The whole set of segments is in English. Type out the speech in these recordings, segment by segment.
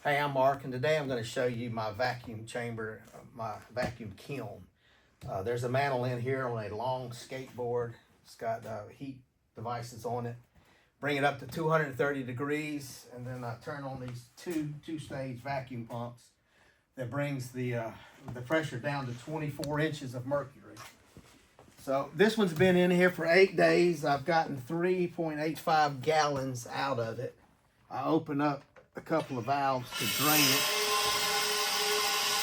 Hey, I'm Mark, and today I'm going to show you my vacuum chamber, my vacuum kiln. There's a mantle in here on a long skateboard. It's got heat devices on it. Bring it up to 230 degrees, and then I turn on these two-stage vacuum pumps that brings the pressure down to 24 inches of mercury. So this one's been in here for 8 days. I've gotten 3.85 gallons out of it. I open up a couple of valves to drain it,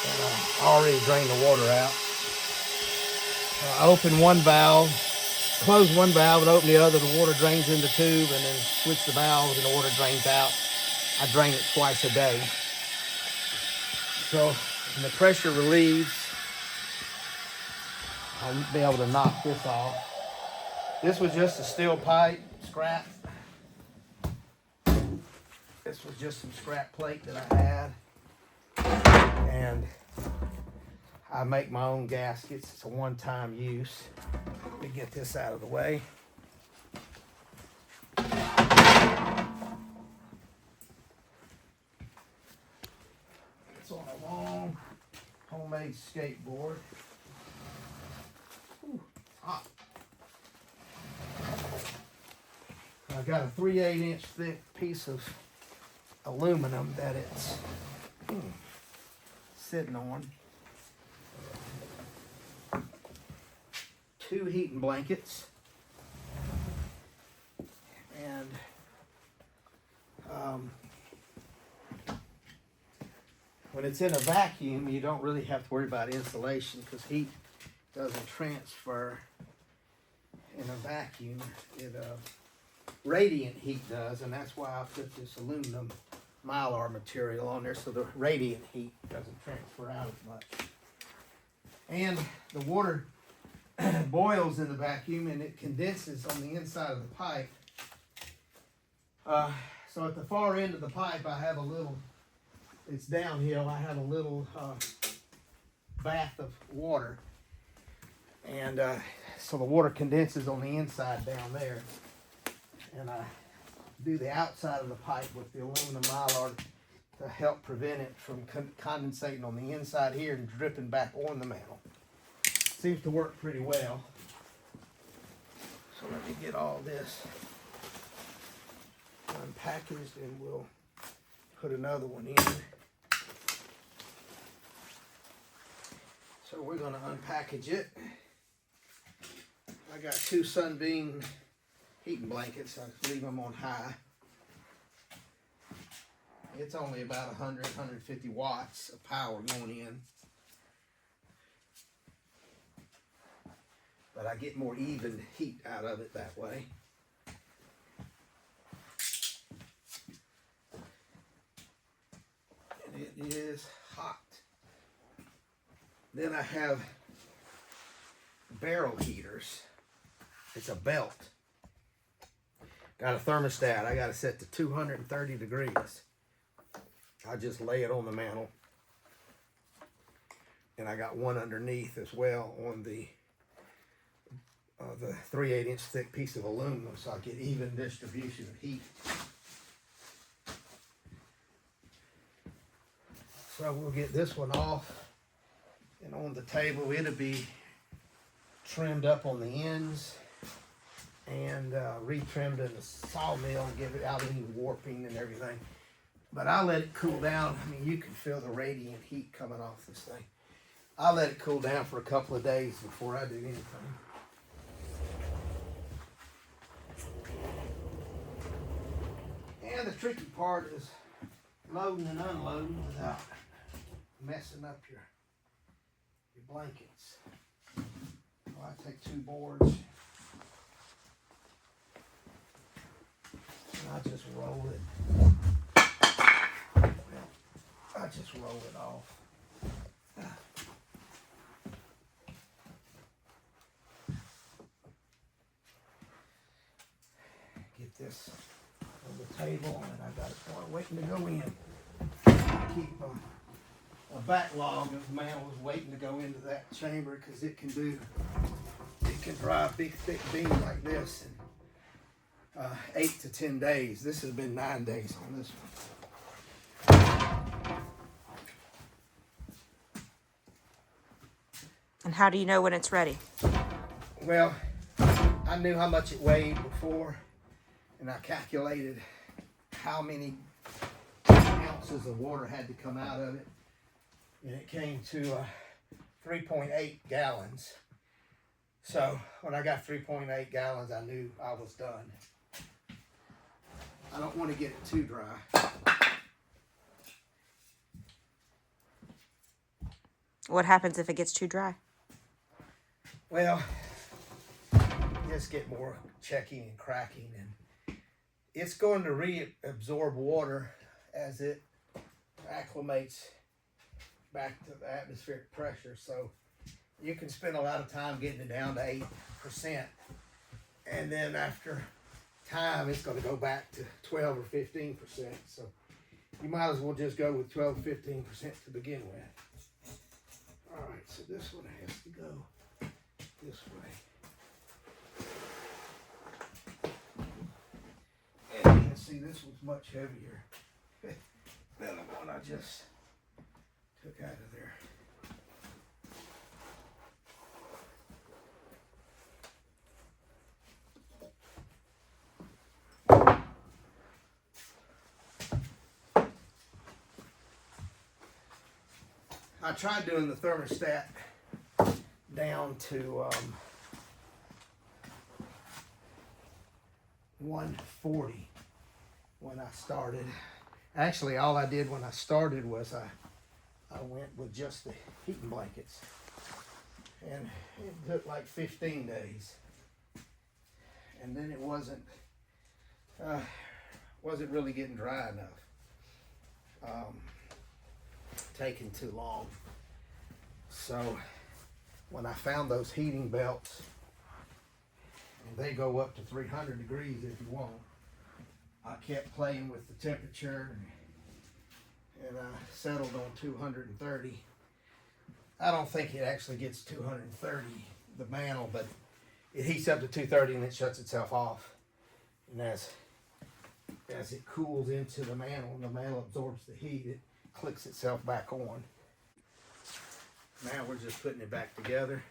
and I already drained the water out. I open one valve, close one valve and open the other. The water drains in the tube, and then switch the valves and the water drains out. I drain it twice a day. So when the pressure relieves, I'll be able to knock this off. This was just a steel pipe, scrap. This was just some scrap plate that I had. And I make my own gaskets. It's a one-time use. Let me get this out of the way. It's on a long homemade skateboard. Ooh, hot. I got a 3/8 inch thick piece of aluminum that it's sitting on. 2 heating blankets, and when it's in a vacuum, you don't really have to worry about insulation because heat doesn't transfer in a vacuum. Radiant heat does, and that's why I put this aluminum mylar material on there so the radiant heat doesn't transfer out as much. And the water boils in the vacuum and it condenses on the inside of the pipe. So at the far end of the pipe, I have a little, it's downhill, I have a little bath of water. And so the water condenses on the inside down there. And I do the outside of the pipe with the aluminum mylar to help prevent it from condensating on the inside here and dripping back on the mantle. Seems to work pretty well. So let me get all this unpackaged and we'll put another one in. So we're going to unpackage it. I got 2 Sunbeam heating blankets. I leave them on high. It's only about 150 watts of power going in. But I get more even heat out of it that way. And it is hot. Then I have barrel heaters. It's a belt. Got a thermostat. I got it set to 230 degrees. I just lay it on the mantle. And I got one underneath as well on the 3/8 inch thick piece of aluminum so I get even distribution of heat. So we'll get this one off. And on the table, it'll be trimmed up on the ends and retrimmed in the sawmill and give it out any warping and everything. But I let it cool down. I mean, you can feel the radiant heat coming off this thing. I let it cool down for a couple of days before I do anything. And the tricky part is loading and unloading without messing up your blankets. Well, I take 2 boards. I just roll it. Well, I just roll it off. Get this on the table, and I got it waiting to go in. Keep a backlog of mantles waiting to go into that chamber because it can dry a big thick beam like this in 8 to 10 days. This has been 9 days on this one. And how do you know when it's ready? Well, I knew how much it weighed before, and I calculated how many ounces of water had to come out of it, and it came to 3.8 gallons. So when I got 3.8 gallons, I knew I was done. I don't want to get it too dry. What happens if it gets too dry? Well, you just get more checking and cracking, and it's going to reabsorb water as it acclimates back to the atmospheric pressure. So you can spend a lot of time getting it down to 8%, and then after time it's going to go back to 12 or 15%. So you might as well just go with 12 or 15% to begin with. All right, so this one has to go this way. And you can see this one's much heavier than the one I just took out of there. I tried doing the thermostat down to 140 when I started. Actually, all I did when I started was I went with just the heating blankets, and it took like 15 days, and then it wasn't really getting dry enough. Taking too long. So when I found those heating belts, and they go up to 300 degrees if you want, I kept playing with the temperature, and I settled on 230. I don't think it actually gets 230, the mantle, but it heats up to 230 and it shuts itself off. And as it cools into the mantle and the mantle absorbs the heat, it clicks itself back on. Now we're just putting it back together.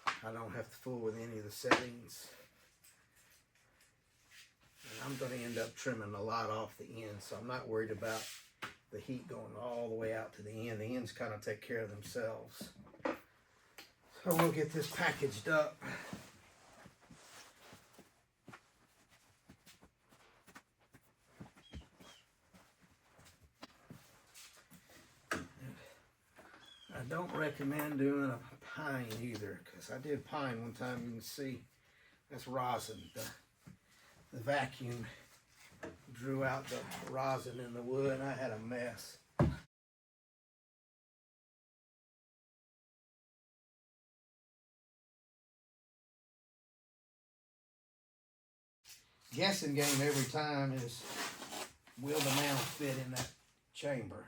I don't have to fool with any of the settings. And I'm going to end up trimming a lot off the end, so I'm not worried about the heat going all the way out to the end. The ends kind of take care of themselves. So we'll get this packaged up. I don't recommend doing a pine either, because I did pine one time. You can see that's rosin. The vacuum drew out the rosin in the wood, and I had a mess. Guessing game every time is, will the mantle fit in that chamber?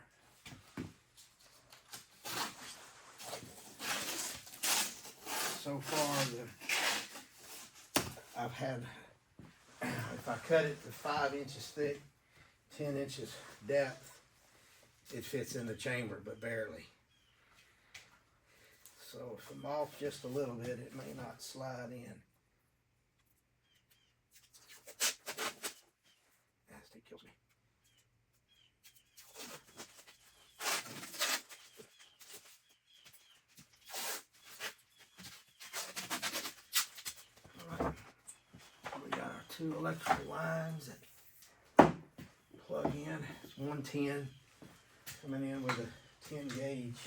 So far, I've had, if I cut it to 5 inches thick, 10 inches depth, it fits in the chamber, but barely. So if I'm off just a little bit, it may not slide in. That stick kills me. All right, we got our 2 electrical lines that plug in. It's 110 coming in with a 10 gauge.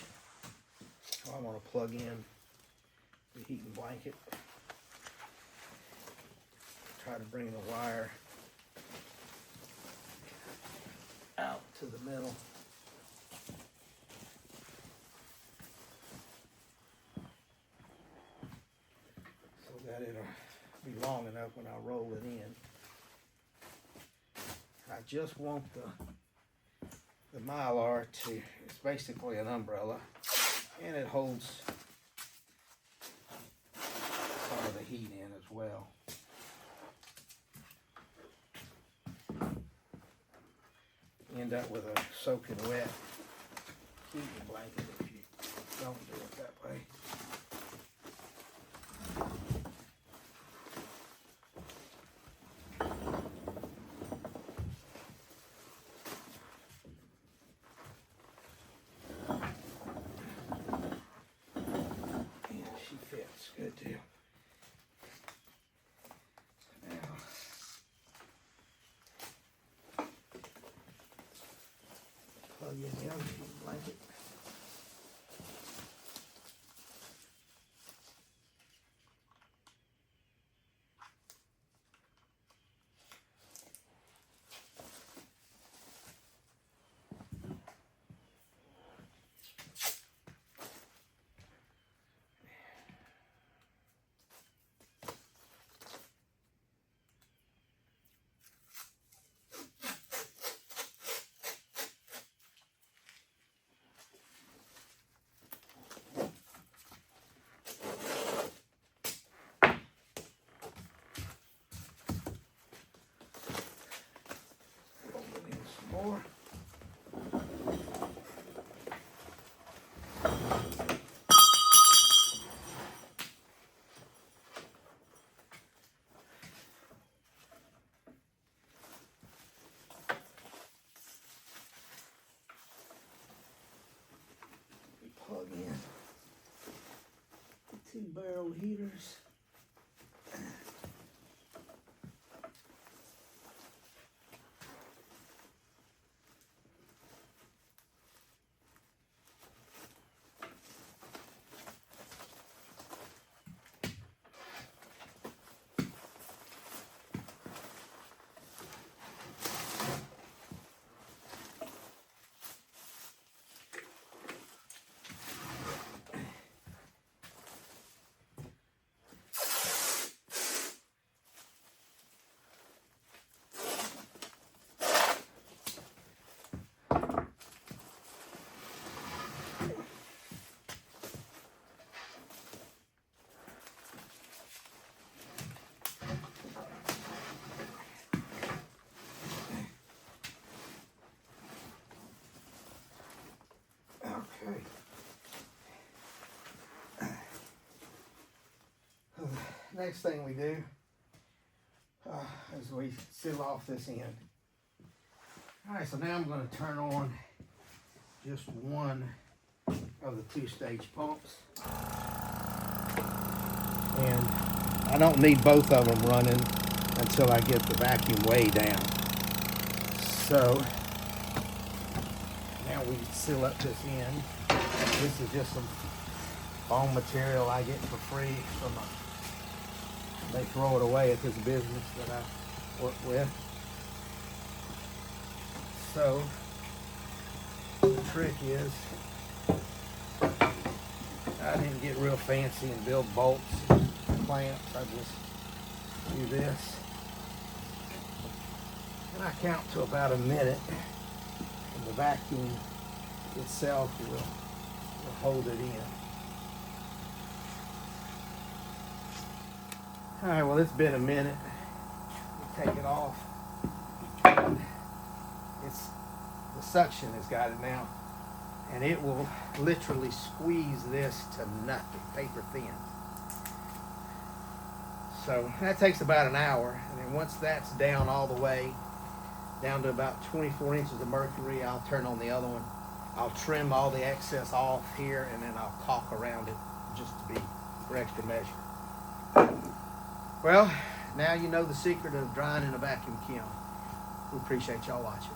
So I want to plug in the heating blanket. Try to bring the wire out to the middle. So that it'll be long enough when I roll it in. I just want the Mylar to, it's basically an umbrella, and it holds some of the heat in as well. You end up with a soaking wet heating blanket if you Don't do it that way. Yeah, she fits. Good deal. Now, plug in the other blanket. Open in some more. Plug in the 2-barrel heaters. Okay. Next thing we do is we seal off this end. All right, so now I'm going to turn on just one of the 2-stage pumps. And I don't need both of them running until I get the vacuum way down. So now we seal up this end. This is just some foam material I get for free from they throw it away at this business that I work with. So the trick is I didn't get real fancy and build bolts and clamps. I just do this. And I count to about a minute, and the vacuum itself will hold it in. All right, well, it's been a minute. You take it off. The suction has got it now, and it will literally squeeze this to nothing, paper thin. So that takes about an hour, and then once that's down all the way, down to about 24 inches of mercury, I'll turn on the other one. I'll trim all the excess off here, and then I'll caulk around it just to be for extra measure. Well, now you know the secret of drying in a vacuum kiln. We appreciate y'all watching.